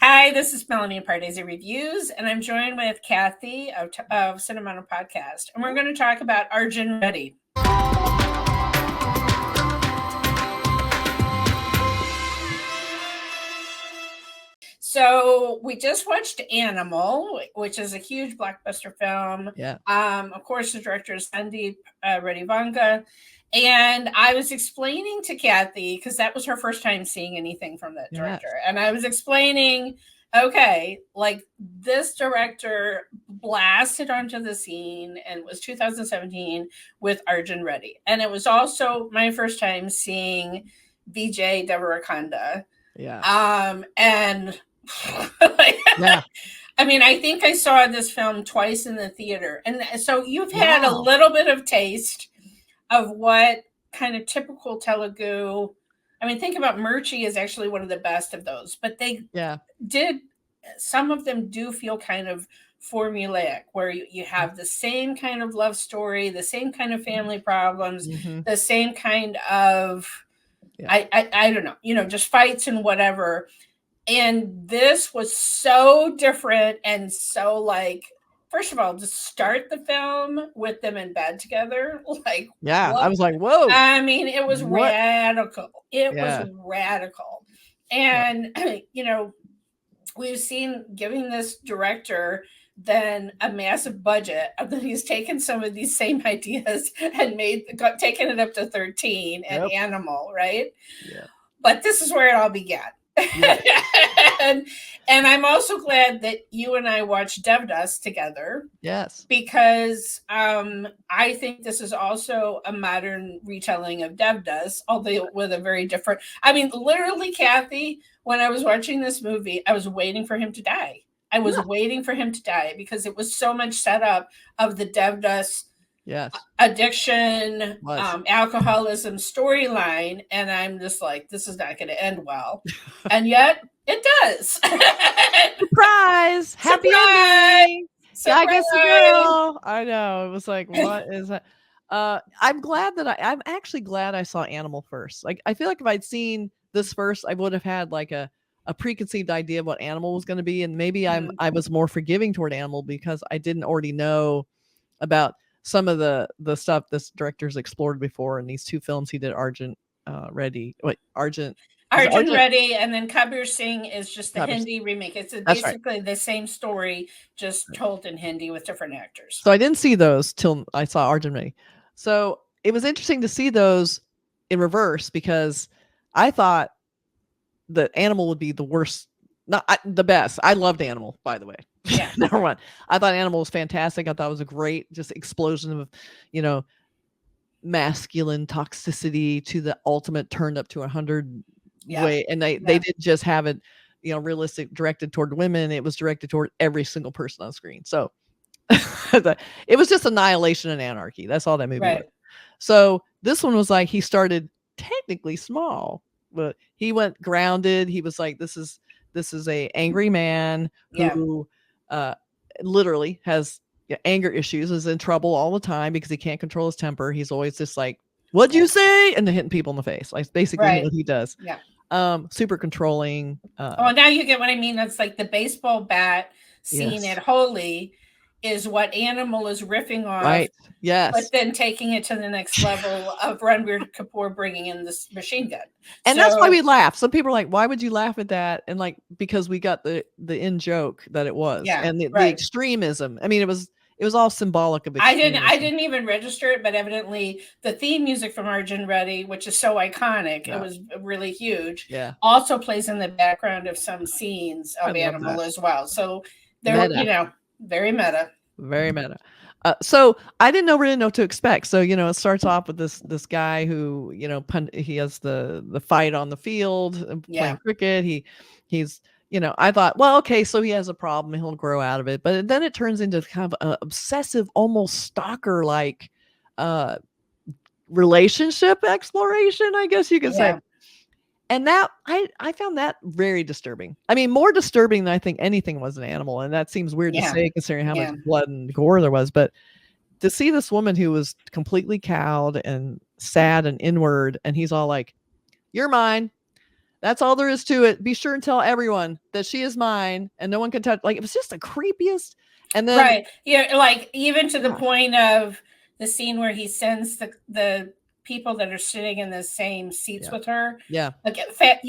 Hi, this is Melanie of Pardesi Reviews, and I'm joined with Kathy of Cinema Podcast, and we're going to talk about Arjun Reddy. So we just watched Animal, which is a huge blockbuster film. Yeah. Of course, the director is Sandeep Reddy Vanga. And I was explaining to Kathy, because that was her first time seeing anything from that director. Yes. And I was explaining, okay, like this director blasted onto the scene, and it was 2017 with Arjun Reddy. And it was also my first time seeing Vijay Deverakonda. Yeah. And Yeah. I mean, I think I saw this film twice in the theater. And so you've had a little bit of taste of what kind of typical Telugu. I mean, think about Murchi is actually one of the best of those, but they did, some of them do feel kind of formulaic, where you have the same kind of love story, the same kind of family problems, the same kind of, I don't know, just fights and whatever. And this was so different and so like, first of all, to start the film with them in bed together, like, I was like, whoa. I mean, it was radical. It was radical. And, we've seen giving this director then a massive budget, and then he's taken some of these same ideas and taken it up to 13 and Animal, right? Yeah. But this is where it all began. and I'm also glad that you and I watched Devdas together. Yes. Because I think this is also a modern retelling of Devdas, although with a very different. I mean, literally, Kathy, when I was watching this movie, I was waiting for him to die. I was waiting for him to die because it was so much setup of the Devdas addiction, alcoholism storyline, and I'm just like, this is not going to end well, and yet it does. Surprise! Happy ending! I guess the girl. I know, it was like, what is that? I'm actually glad I saw Animal first. Like, I feel like if I'd seen this first, I would have had like a preconceived idea of what Animal was going to be, and maybe I was more forgiving toward Animal because I didn't already know about some of the stuff this director's explored before in these two films he did. Arjun Reddy, and then Kabir Singh is just the Hindi remake. It's basically the same story, just told in Hindi with different actors. So I didn't see those till I saw Arjun Reddy. So it was interesting to see those in reverse because I thought that Animal would be the worst, not the best. I loved Animal, by the way. Yeah. Number one, I thought Animal was fantastic. I thought it was a great just explosion of, masculine toxicity to the ultimate turned up to 100 way. And they didn't just have it, realistic directed toward women. It was directed toward every single person on screen. So it was just annihilation and anarchy. That's all that movie was. So this one was like, he started technically small, but he went grounded. He was like, this is a angry man who literally has anger issues, is in trouble all the time because he can't control his temper. He's always just like, what'd you say? And then hitting people in the face. Like basically what he does. Yeah. Super controlling. Now you get what I mean. That's like the baseball bat scene at Holy is what Animal is riffing off. Right. Yes. But then taking it to the next level of Ranbir Kapoor bringing in this machine gun. And that's why we laugh. Some people are like, why would you laugh at that? And like, because we got the in joke that it was. Yeah, and the extremism. I mean, it was all symbolic of extremism. I didn't even register it, but evidently the theme music from Arjun Reddy, which is so iconic, it was really huge. Yeah. Also plays in the background of some scenes of Animal as well. So they're, very meta. Very meta. So I didn't really know what to expect. So, it starts off with this guy who, he has the fight on the field playing cricket. He's, I thought, well, okay, so he has a problem. He'll grow out of it. But then it turns into kind of an obsessive, almost stalker-like relationship exploration, I guess you could say. And that I found that very disturbing. I mean, more disturbing than I think anything was an Animal. And that seems weird to say considering how much blood and gore there was. But to see this woman who was completely cowed and sad and inward, and he's all like, you're mine. That's all there is to it. Be sure and tell everyone that she is mine and no one can touch. Like, it was just the creepiest. And then, right. Yeah. Like, even to the point of the scene where he sends the people that are sitting in the same seats with her. Yeah. Like, fat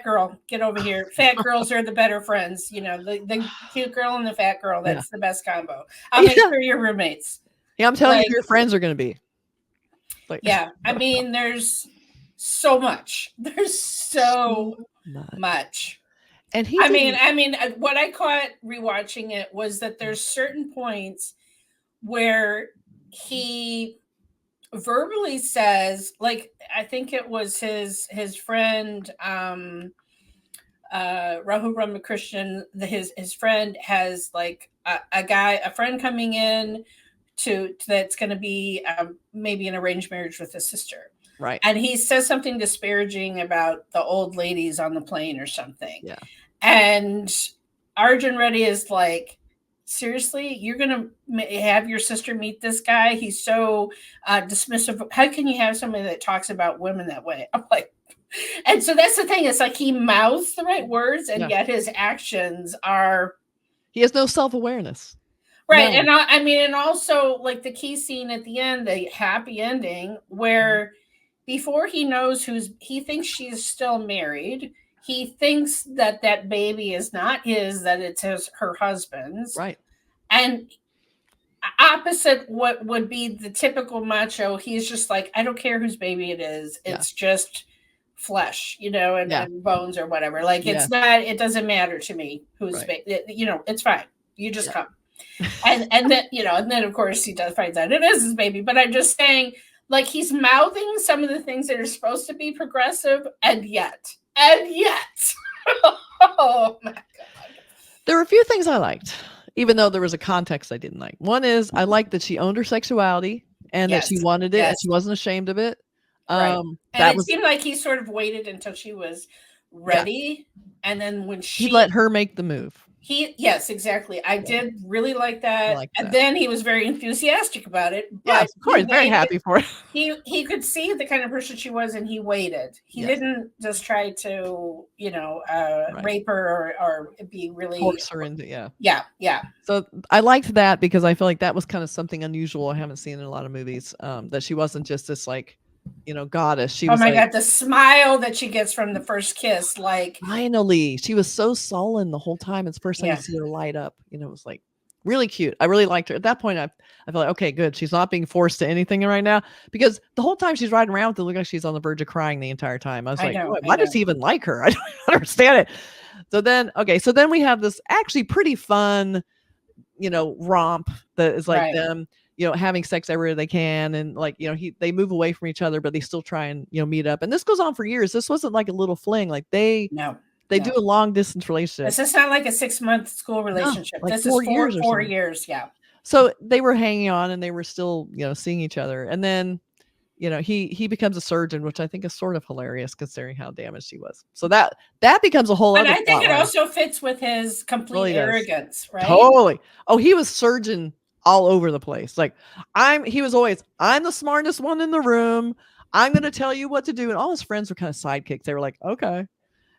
girl, get over here. Fat girls are the better friends. You know, the cute girl and the fat girl. That's the best combo. I'll make sure you're roommates. Yeah, I'm telling you who your friends are going to be. Like, yeah. I mean, there's so much. There's so much. And I mean, what I caught rewatching it was that there's certain points where he verbally says, like, I think it was his friend, Rahul Ramakrishna, his friend has like a friend coming in that's going to be maybe an arranged marriage with his sister. Right. And he says something disparaging about the old ladies on the plane or something. Yeah. And Arjun Reddy is like, seriously, you're going to have your sister meet this guy? He's so dismissive. How can you have somebody that talks about women that way? I'm like, and so that's the thing. It's like he mouths the right words, and yet his actions are. He has no self-awareness. Right. No. And I mean, and also like the key scene at the end, the happy ending, where before he knows he thinks she's still married. He thinks that baby is not his, that it's her husband's. Right. And opposite what would be the typical macho, he's just like, I don't care whose baby it is. It's just flesh, you know, and bones or whatever. Like, it's not, it doesn't matter to me whose baby, you know, it's fine. You just come. And then, you know, and then of course he finds out it is his baby. But I'm just saying, like, he's mouthing some of the things that are supposed to be progressive, and yet, oh my God. There were a few things I liked, even though there was a context I didn't like. One is I liked that she owned her sexuality and that she wanted it and she wasn't ashamed of it. Right. And it seemed like he sort of waited until she was ready. And then when he let her make the move. Yes, exactly. I did really like that. And then he was very enthusiastic about it. But yeah, of course, very happy for it. He could see the kind of person she was, and he waited. He didn't just try to, you know, rape her or be really force her into yeah. So I liked that because I feel like that was kind of something unusual I haven't seen in a lot of movies. That she wasn't just this like, you know, goddess. She was God, the smile that she gets from the first kiss, like finally, she was so sullen the whole time. It's the first time you see her light up. You know, it was like really cute. I really liked her. At that point, I felt like, okay, good. She's not being forced to anything right now, because the whole time she's riding around with it, look like she's on the verge of crying the entire time. I was like, why does he even like her? I don't understand it. So then we have this actually pretty fun, you know, romp that is like them, you know, having sex everywhere they can. And like, you know, they move away from each other, but they still try and, you know, meet up. And this goes on for years. This wasn't like a little fling. Like they do a long distance relationship. This is not like a 6-month school relationship. Like this is 4 years. Yeah. So they were hanging on and they were still, you know, seeing each other. And then, you know, he becomes a surgeon, which I think is sort of hilarious considering how damaged he was. So that becomes a whole other. But I think it also fits with his complete arrogance, right? Totally. Oh, he was surgeon all over the place. Like he was always, I'm the smartest one in the room. I'm going to tell you what to do. And all his friends were kind of sidekicks. They were like, okay.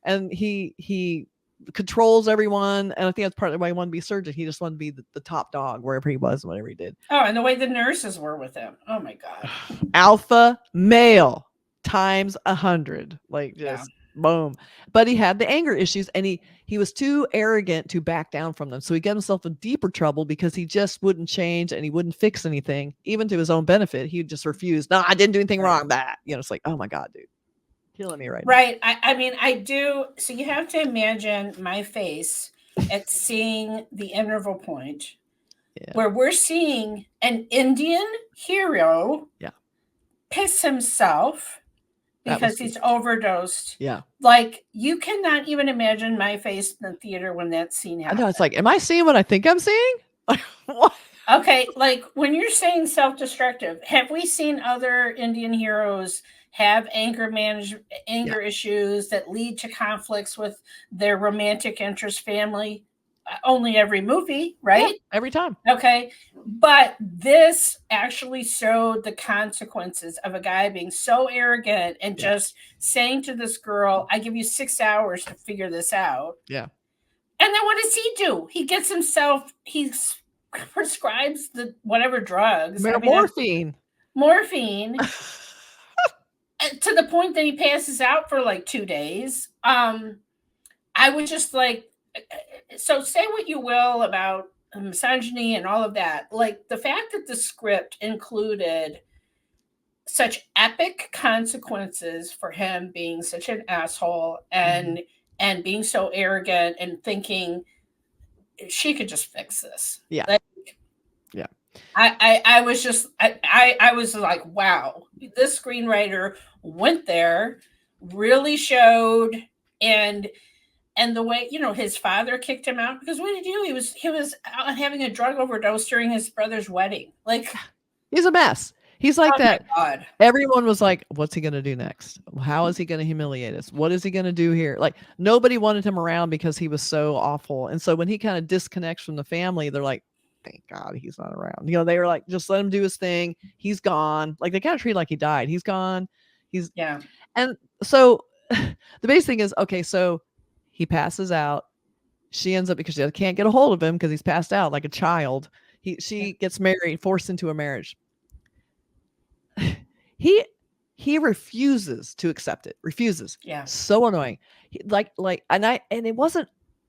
And he controls everyone. And I think that's partly why he wanted to be a surgeon. He just wanted to be the top dog wherever he was, whatever he did. Oh, and the way the nurses were with him. Oh my God. Alpha male times 100. Like just boom. But he had the anger issues, and he was too arrogant to back down from them. So he got himself in deeper trouble because he just wouldn't change and he wouldn't fix anything, even to his own benefit. He just refused. No, I didn't do anything wrong. That, you know, it's like, oh my God, dude. Killing me right now. I mean, I do. So you have to imagine my face at seeing the interval point where we're seeing an Indian hero piss himself because he's overdosed. Yeah. Like, you cannot even imagine my face in the theater when that scene happened. I know, it's like, am I seeing what I think I'm seeing? Like, what? Okay, like when you're saying self-destructive, have we seen other Indian heroes have anger issues that lead to conflicts with their romantic interest family? only every movie, right? Yeah, every time. Okay. But this actually showed the consequences of a guy being so arrogant and just saying to this girl, I give you 6 hours to figure this out. Yeah. And then what does he do? He gets himself, he prescribes the whatever drugs. Morphine. Morphine. To the point that he passes out for like 2 days. I was just like, so say what you will about misogyny and all of that. Like the fact that the script included such epic consequences for him being such an asshole and being so arrogant and thinking she could just fix this. Yeah. Like, yeah. I was just, I was like, wow, this screenwriter went there, really showed, and the way, you know, his father kicked him out because what did he do? He was out having a drug overdose during his brother's wedding. Like, he's a mess. He's like that. My God. Everyone was like, what's he going to do next? How is he going to humiliate us? What is he going to do here? Like, nobody wanted him around because he was so awful. And so when he kind of disconnects from the family, they're like, thank God he's not around. You know, they were like, just let him do his thing. He's gone. Like, they kind of treat like he died. He's gone. Yeah. And so the basic thing is, okay, so he passes out. She ends up, because she can't get a hold of him because he's passed out like a child. She gets married, forced into a marriage. He refuses to accept it. Refuses. Yeah. So annoying. And it wasn't,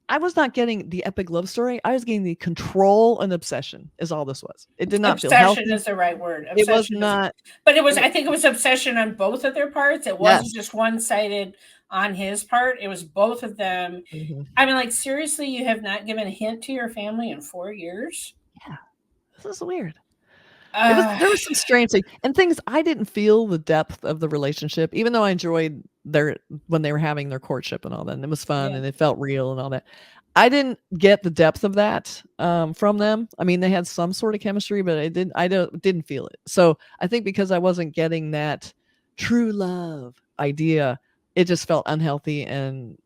I was not getting the epic love story. I was getting the control and obsession is all this was. It did not feel healthy. Obsession is the right word. Obsession it was not. But it was, I think it was obsession on both of their parts. It wasn't just one-sided on his part. It was both of them. Mm-hmm. I mean, like, seriously, you have not given a hint to your family in 4 years? Yeah. This is weird. There was some strange things and things. I didn't feel the depth of the relationship, even though I enjoyed when they were having their courtship and all that, and it was fun and it felt real and all that. I didn't get the depth of that from them. I mean, they had some sort of chemistry, but I didn't feel it. So I think because I wasn't getting that true love idea, it just felt unhealthy and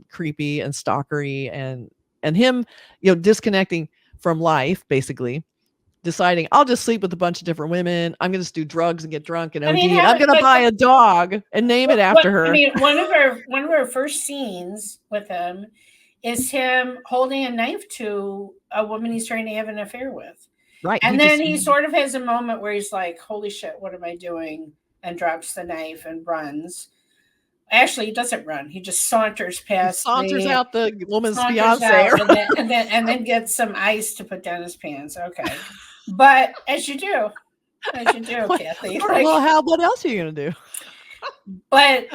creepy and stalkery and him, you know, disconnecting from life, basically. Deciding I'll just sleep with a bunch of different women. I'm going to do drugs and get drunk and OD. And I'm going to buy a dog and name it after her. I mean, one of our first scenes with him is him holding a knife to a woman he's trying to have an affair with. Right. And then he sort of has a moment where he's like, holy shit, what am I doing? And drops the knife and runs. Actually, he doesn't run. He just saunters past. He saunters out the woman's fiance. And then gets some ice to put down his pants. Okay. But as you do, Kathy. Well, what else are you going to do? But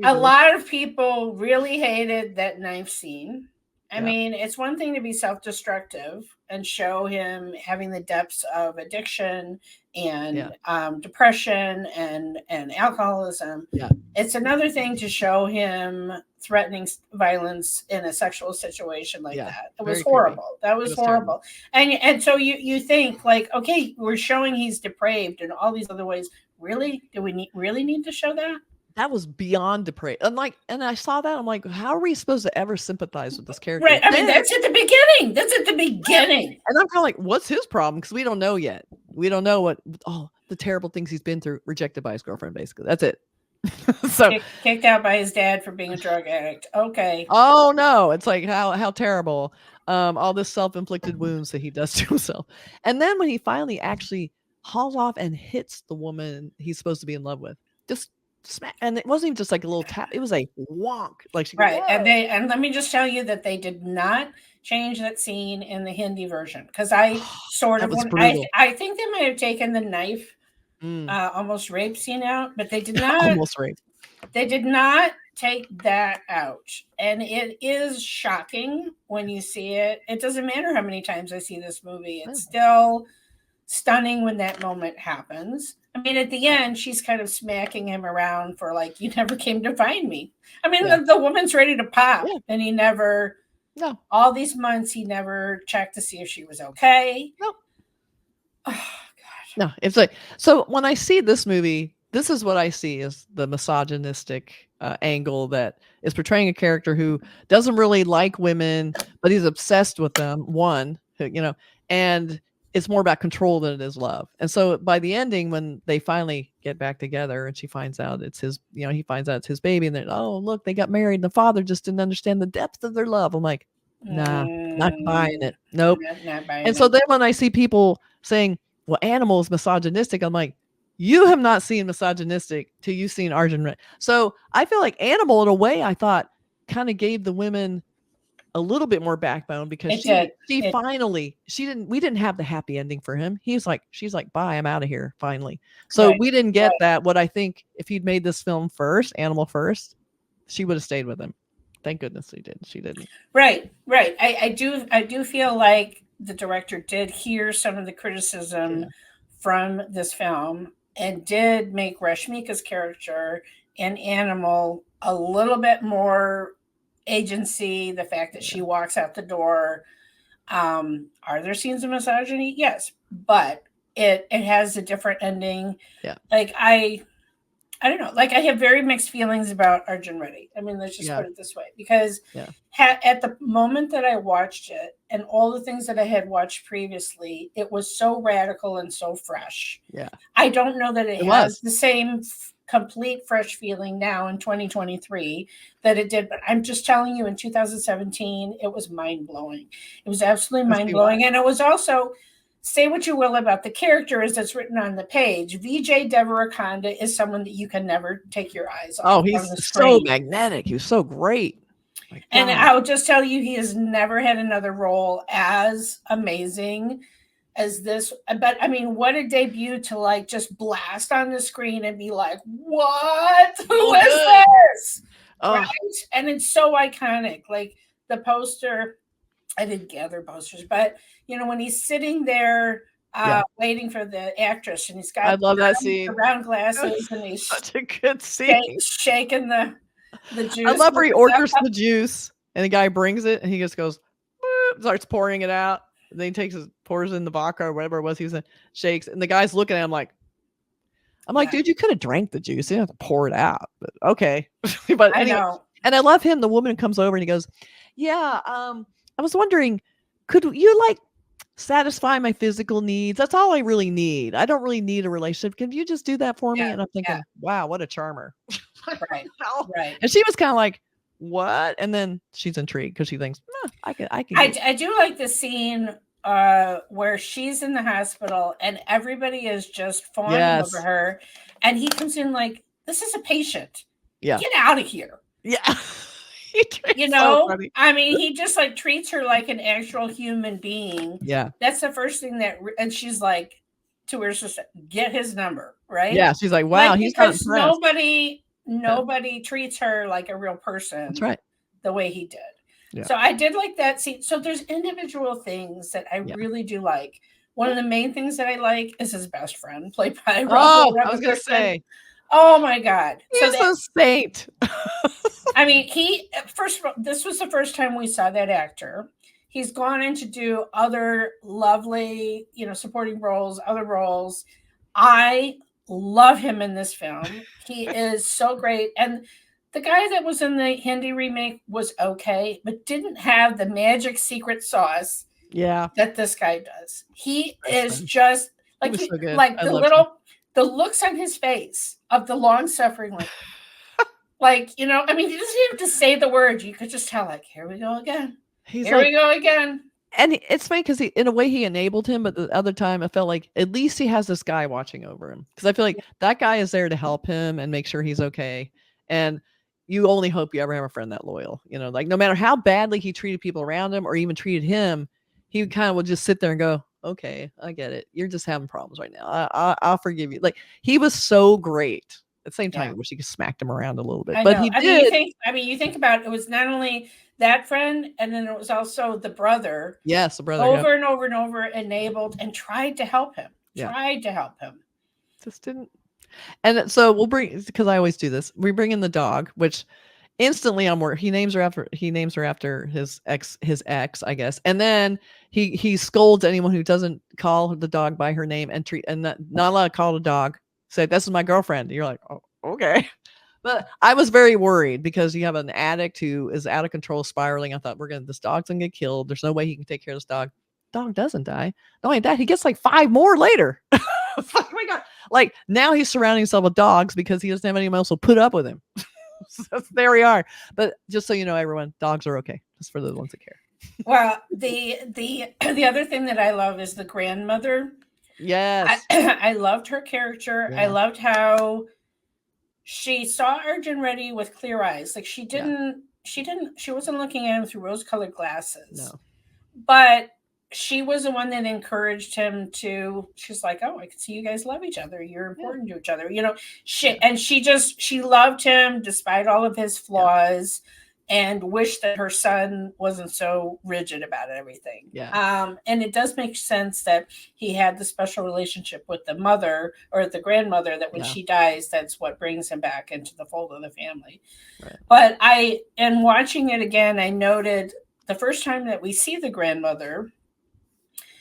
a lot of people really hated that knife scene. I mean, it's one thing to be self-destructive and show him having the depths of addiction and depression and alcoholism. Yeah. It's another thing to show him threatening violence in a sexual situation like that. It was horrible. Creepy. That was horrible. Terrible. And so you think like, okay, we're showing he's depraved in all these other ways. Really? Do we really need to show that? That was beyond depraved. And I saw that. I'm like, how are we supposed to ever sympathize with this character? Right. I mean, that's at the beginning. And I'm kind of like, what's his problem? Because we don't know yet. We don't know the terrible things he's been through. Rejected by his girlfriend, basically. That's it. So kicked out by his dad for being a drug addict. Okay. Oh no. It's like how terrible. All this self-inflicted wounds that he does to himself. And then when he finally actually hauls off and hits the woman he's supposed to be in love with, just smack, and it wasn't even just like a little tap, it was a wonk, like she right. And let me just tell you that they did not change that scene in the Hindi version, because I sort of I think they might have taken the knife almost rape scene out, but they did not almost rape. They did not take that out, and it is shocking when you see it. It doesn't matter how many times I see this movie, it's still stunning when that moment happens. I mean, at the end, she's kind of smacking him around for like, you never came to find me. I mean, the woman's ready to pop, and he never, all these months, he never checked to see if she was okay. No. Oh, God. No, it's like, so when I see this movie, this is what I see as the misogynistic angle that is portraying a character who doesn't really like women, but he's obsessed with them. One, and it's more about control than it is love. And so by the ending, when they finally get back together and she finds out it's his, he finds out it's his baby, and then, oh, look, they got married and the father just didn't understand the depth of their love. I'm like, nah, not buying it. Nope. Not buying and so then when I see people saying, well, Animal is misogynistic, I'm like, you have not seen misogynistic till you've seen Arjun Reddy. So I feel like Animal, in a way, I thought kind of gave the women a little bit more backbone, because we didn't have the happy ending for him. She's like, bye, I'm out of here finally. So we didn't get that. What I think, if he'd made this film first, Animal first, she would have stayed with him. Thank goodness she didn't. Right. I do feel like the director did hear some of the criticism from this film and did make Rashmika's character in Animal a little bit more agency. The fact that she walks out the door. Are there scenes of misogyny? Yes, but it has a different ending. Yeah. Like I don't know. Like I have very mixed feelings about Arjun Reddy. I mean, let's just put it this way, because at the moment that I watched it and all the things that I had watched previously, it was so radical and so fresh. Yeah. I don't know that it has the same complete fresh feeling now in 2023 that it did, but I'm just telling you, in 2017, it was mind-blowing. It was absolutely mind-blowing. And it was also, say what you will about the characters that's written on the page, Vijay Deverakonda is someone that you can never take your eyes off. Oh, he's so magnetic. He was so great. And I'll just tell you, he has never had another role as amazing as this. But I mean, what a debut to like just blast on the screen and be like, what? Who is this? Right? And it's so iconic. Like the poster, I didn't gather posters, but when he's sitting there waiting for the actress, and he's got, I love that scene, round glasses, and he's such a good scene, shaking the juice. I love where he orders the juice and the guy brings it and he just goes, starts pouring it out, and then he pours in the vodka or whatever it was he was in, shakes, and the guy's looking at him like, I'm like, dude, you could have drank the juice, you didn't have to pour it out, but okay. But anyway, I know. And I love him. The woman comes over and he goes, I was wondering, could you like satisfy my physical needs? That's all I really need. I don't really need a relationship. Can you just do that for me? And I'm thinking, wow, what a charmer. Right. And she was kind of like, what? And then she's intrigued because she thinks, I can. I do like the scene where she's in the hospital and everybody is just fawning over her, and he comes in like, this is a patient. Yeah. Get out of here. Yeah. I mean, he just like treats her like an actual human being. Yeah. That's the first thing and she's like to her sister, get his number, right? Yeah. She's like, wow, he's because nobody treats her like a real person. That's right. The way he did. Yeah. So I did like that scene. So there's individual things that I really do like. One of the main things that I like is his best friend, played by Rahul Ramakrishna. I was going to say. Oh my God. He's a saint. I mean, first of all, this was the first time we saw that actor. He's gone in to do other lovely, supporting roles, other roles. I love him in this film. He is so great. And the guy that was in the Hindi remake was okay, but didn't have the magic secret sauce that this guy does. He is just like, the looks on his face of the long suffering, like, I mean, he doesn't have to say the words. You could just tell, like, here we go again. Here we go again. And it's funny because in a way he enabled him, but the other time I felt like at least he has this guy watching over him. Because I feel like that guy is there to help him and make sure he's okay. And you only hope you ever have a friend that loyal. Like no matter how badly he treated people around him or even treated him, he kind of would just sit there and go, okay, I get it. You're just having problems right now. I'll forgive you. Like he was so great. At the same time, I wish he could smack him around a little bit. But he did. You think about it, was not only that friend, and then it was also the brother. Yes, the brother. Over and over and over, enabled and tried to help him. Just didn't. And so we'll bring, because I always do this, we bring in the dog, which instantly I'm worried. He names her after his ex, I guess. And then he scolds anyone who doesn't call the dog by her name and not allowed to call the dog say, this is my girlfriend. And you're like, oh, okay. But I was very worried because you have an addict who is out of control, spiraling. I thought, this dog's going to get killed. There's no way he can take care of this dog. Dog doesn't die. Not only that, he gets like 5 more later. It's like, oh my God. Like, now he's surrounding himself with dogs because he doesn't have anyone else who'll put up with him. So there we are. But just so you know, everyone, dogs are okay. Just for the ones that care. Well, the other thing that I love is the grandmother. Yes. I loved her character. Yeah. I loved how she saw Arjun Reddy with clear eyes. Like she wasn't looking at him through rose-colored glasses. No. But she was the one that encouraged him to, she's like, oh, I can see you guys love each other. You're important to each other. You know, she loved him despite all of his flaws and wished that her son wasn't so rigid about everything. Yeah. And it does make sense that he had the special relationship with the mother or the grandmother that when she dies, that's what brings him back into the fold of the family. Right. But in watching it again, I noted the first time that we see the grandmother,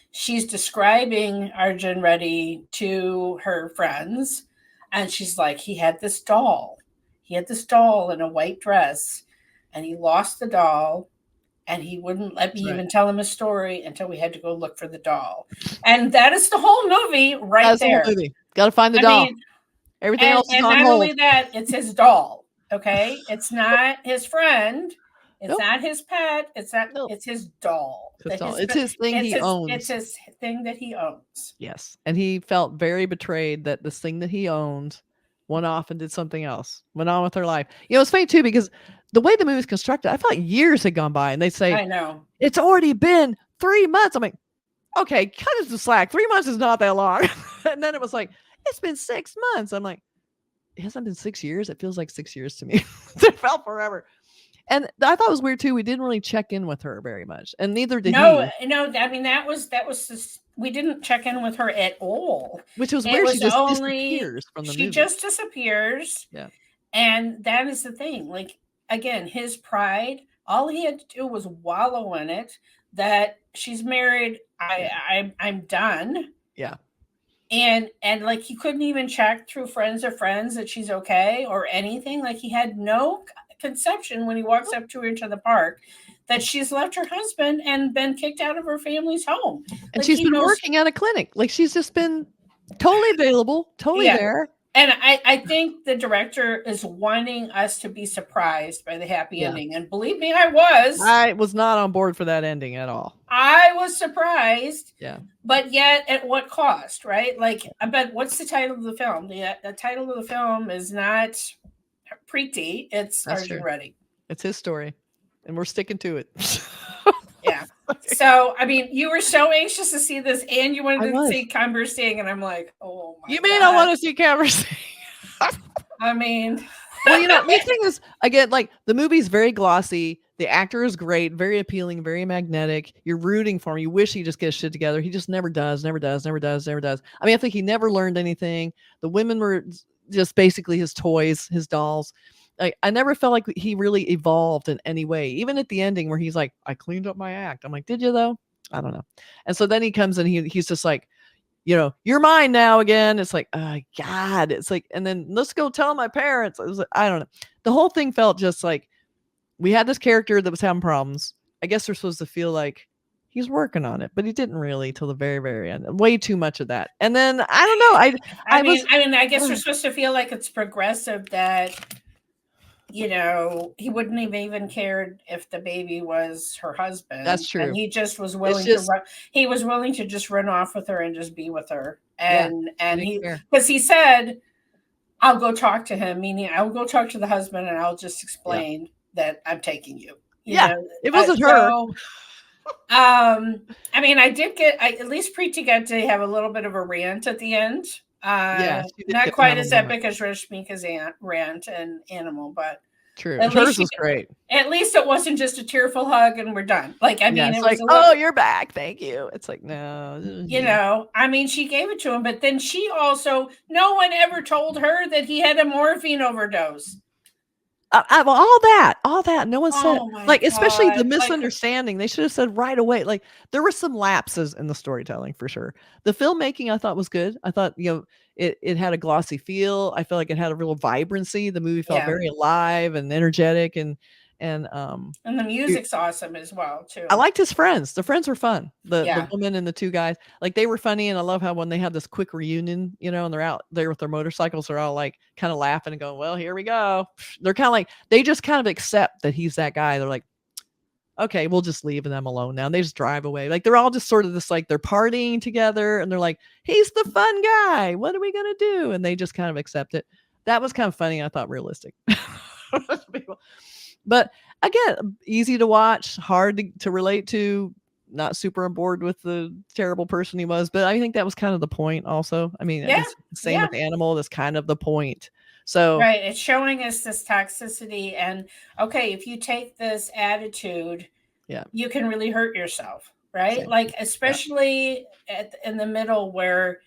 she's describing Arjun Reddy to her friends. And she's like, he had this doll. He had this doll in a white dress. And he lost the doll. And he wouldn't let me even tell him a story until we had to go look for the doll. And that is the whole movie That's there. The whole movie. Got to find the doll. Everything else is on hold. And not only that, it's his doll. Okay? It's not his friend. It's not his pet. It's not. It's his doll. It's his thing he owns. It's his thing that he owns. Yes, and he felt very betrayed that this thing that he owned went off and did something else. Went on with her life. You know, it's funny too because the way the movie is constructed, I felt like years had gone by, and they say, "I know it's already been 3 months." I'm like, "Okay, cut us the slack. 3 months is not that long." And then it was like, "It's been 6 months." I'm like, "It hasn't been 6 years. It feels like 6 years to me." It felt forever. And I thought it was weird too. We didn't really check in with her very much, and neither did he. No. I mean, that was just, we didn't check in with her at all. Which was weird. She just disappears from the movie. She just disappears. Yeah. And that is the thing. Like again, his pride. All he had to do was wallow in it. That she's married. I'm done. Yeah. And like he couldn't even check through friends that she's okay or anything. Like he had no conception when he walks up to her into the park that she's left her husband and been kicked out of her family's home. And she's been working at a clinic. Like she's just been totally available, totally there. And I think the director is wanting us to be surprised by the happy ending. And believe me, I was not on board for that ending at all. I was surprised. Yeah. But yet at what cost, right? Like, but what's the title of the film? The title of the film is not Preethi, it's Arjun Reddy. It's his story, and we're sticking to it. Yeah. So, I mean, you were so anxious to see this, and you wanted to see Kamber Singh, and I'm like, oh my God. You may not want to see Kamber Singh. I mean, well, you know, the thing is, again, like the movie's very glossy. The actor is great, very appealing, very magnetic. You're rooting for him. You wish he just gets shit together. He just never does. I mean, I think he never learned anything. The women were just basically his toys, his dolls. I never felt like he really evolved in any way. Even at the ending where he's like, I cleaned up my act. I'm like, did you though? I don't know. And so then he comes and he's just like, you know, you're mine now again. It's like, oh God. It's like, and then let's go tell my parents. It was like, I don't know. The whole thing felt just like we had this character that was having problems. I guess we're supposed to feel like he's working on it, but he didn't really till the very, very end. Way too much of that. And then I don't know. I guess we're supposed to feel like it's progressive that, you know, he wouldn't have even cared if the baby was her husband. That's true. And he just was willing to just run off with her and just be with her. And because he said, I'll go talk to him, meaning I'll go talk to the husband and I'll just explain that I'm taking you. You know? It wasn't her. I mean, at least Preeti got to have a little bit of a rant at the end. Not quite as epic as Rashmika's rant and Animal, but true. Hers was great. At least it wasn't just a tearful hug and we're done. Like, I mean, it's like, oh, you're back. Thank you. It's like, no. You know, I mean, she gave it to him, but then she also, no one ever told her that he had a morphine overdose. all that. No one said, like, especially the misunderstanding. They should have said right away. Like, there were some lapses in the storytelling for sure. The filmmaking I thought was good. I thought, it had a glossy feel. I felt like it had a real vibrancy. The movie felt very alive and energetic, and the music's awesome as well too. I liked his friends. The friends were fun. The woman and the two guys, like, they were funny. And I love how when they had this quick reunion, and they're out there with their motorcycles, they're all like kind of laughing and going, well, here we go. They're kind of like, they just kind of accept that he's that guy. They're like, okay, we'll just leave them alone now. And they just drive away. Like, they're all just sort of this, like, they're partying together and they're like, he's the fun guy. What are we going to do? And they just kind of accept it. That was kind of funny. I thought realistic. But again, easy to watch, hard to relate to, not super on board with the terrible person he was. But I think that was kind of the point also. I mean, same with Animal, that's kind of the point. So right, it's showing us this toxicity, and okay, if you take this attitude, you can really hurt yourself, right? Same. Like, especially in the middle where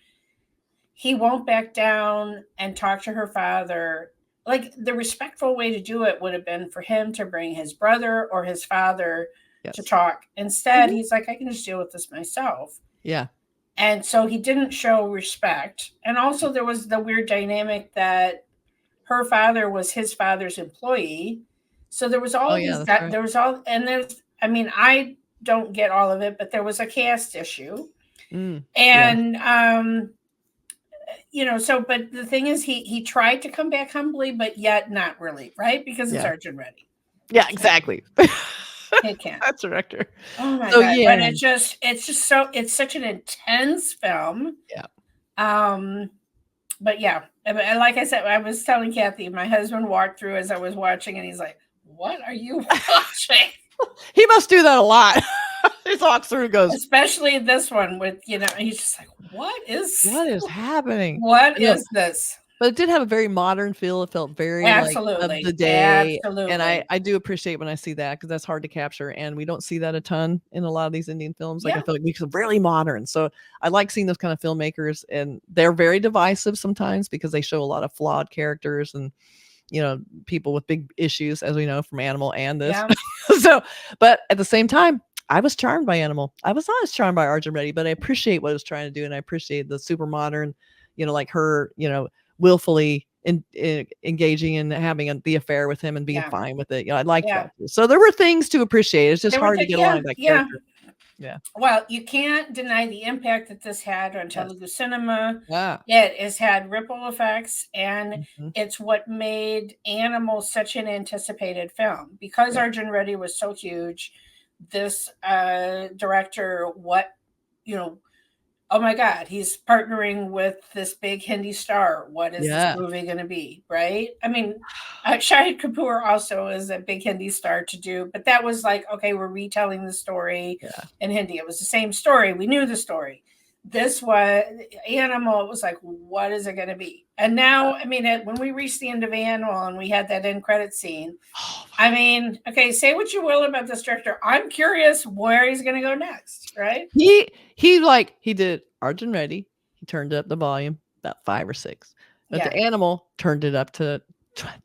he won't back down and talk to her father. Like, the respectful way to do it would have been for him to bring his brother or his father to talk. Instead, he's like, I can just deal with this myself. Yeah. And so he didn't show respect. And also there was the weird dynamic that her father was his father's employee. So there was all there was all, and there's, I mean, I don't get all of it, but there was a caste issue. And, so, but the thing is, he tried to come back humbly, but yet not really, right? Because it's Arjun Reddy. Yeah, exactly. He can't. That's director. Oh my God. Yeah. But it's such an intense film. Yeah. But yeah, like I said, I was telling Kathy, my husband walked through as I was watching, and he's like, "What are you watching?" He must do that a lot. He walks through and goes, especially this one with, he's just like, what is happening? What is this? But it did have a very modern feel. It felt very like of the day. Absolutely. And I do appreciate when I see that, because that's hard to capture. And we don't see that a ton in a lot of these Indian films. Like, I feel like we feel really modern. So I like seeing those kind of filmmakers, and they're very divisive sometimes because they show a lot of flawed characters and, people with big issues, as we know from Animal and this. So, but at the same time, I was charmed by Animal. I was not as charmed by Arjun Reddy, but I appreciate what it was trying to do. And I appreciate the super modern, like her, willfully engaging and having the affair with him and being fine with it. I like that. So there were things to appreciate. It's just hard to get along with that character. Yeah. Well, you can't deny the impact that this had on Telugu cinema. It has had ripple effects, and it's what made Animal such an anticipated film. Because Arjun Reddy was so huge, this director, oh my God, he's partnering with this big Hindi star. What is this movie going to be, right? I mean, Shahid Kapoor also is a big Hindi star to do, but that was like, okay, we're retelling the story in Hindi. It was the same story. We knew the story. This was Animal. It was like, what is it going to be? And now, I mean, when we reached the end of Animal and we had that end credit scene, I mean, okay, say what you will about this director. I'm curious where he's going to go next, right? He did Arjun Reddy. He turned up the volume about 5 or 6. But the Animal turned it up to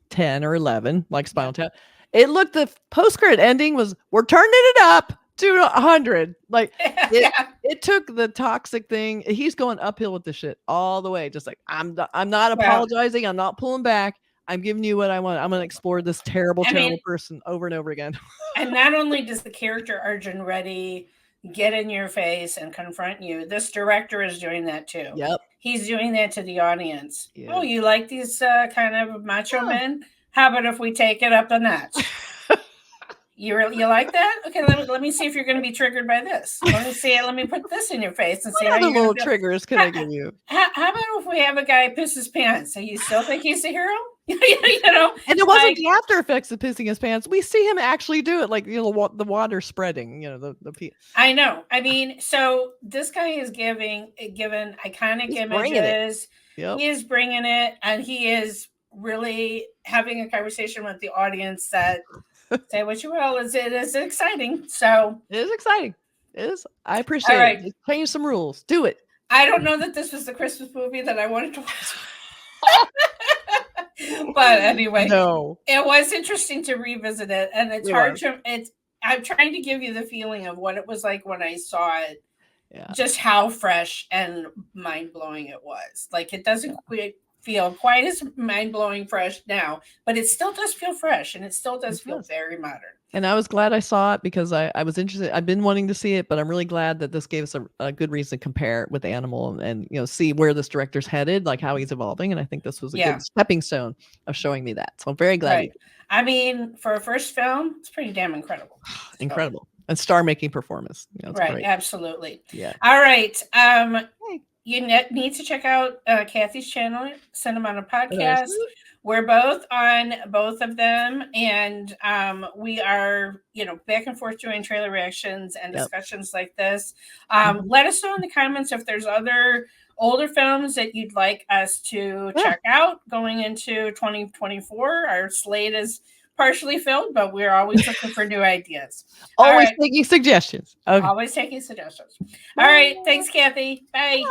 10 or 11, like Spinal Tap. The post-credit ending was, we're turning it up to 100. Like, it took the toxic thing. He's going uphill with the shit all the way. Just like, I'm not apologizing. I'm not pulling back. I'm giving you what I want. I'm going to explore this terrible person over and over again. And not only does the character Arjun Reddy get in your face and confront you, this director is doing that too. Yep. He's doing that to the audience. Oh, you like these kind of macho men? How about if we take it up a notch? You like that? Okay, let me see if you're going to be triggered by this. Let me put this in your face and see what other little triggers can I give you. How about if we have a guy piss his pants? So you still think he's a hero? And it wasn't the after effects of pissing his pants. We see him actually do it, like the water spreading. The I know. I mean, so this guy is given iconic images. He is bringing it, and he is really having a conversation with the audience that. Say what you will. It is exciting. So it is exciting. It is. I appreciate it. Just change some rules. Do it. I don't know that this was the Christmas movie that I wanted to watch. But anyway, no, it was interesting to revisit it, and it's hard to. I'm trying to give you the feeling of what it was like when I saw it. Yeah. Just how fresh and mind blowing it was. Like it doesn't feel quite as mind blowing fresh now, but it still does feel fresh, and it still does feel very modern. And I was glad I saw it because I was interested. I've been wanting to see it, but I'm really glad that this gave us a good reason to compare it with Animal and see where this director's headed, like how he's evolving. And I think this was a good stepping stone of showing me that. So I'm very glad. I mean, for a first film, it's pretty damn incredible. Incredible. And star-making performance. Great. Absolutely. Yeah. All right. You need to check out Kathy's channel, Cinema Podcast. We're both on both of them, and we are, back and forth doing trailer reactions and discussions like this. Let us know in the comments if there's other older films that you'd like us to check out going into 2024. Our slate is partially filled, but we're always looking for new ideas. Always taking suggestions. Okay. Always taking suggestions. All right. Thanks, Kathy. Bye.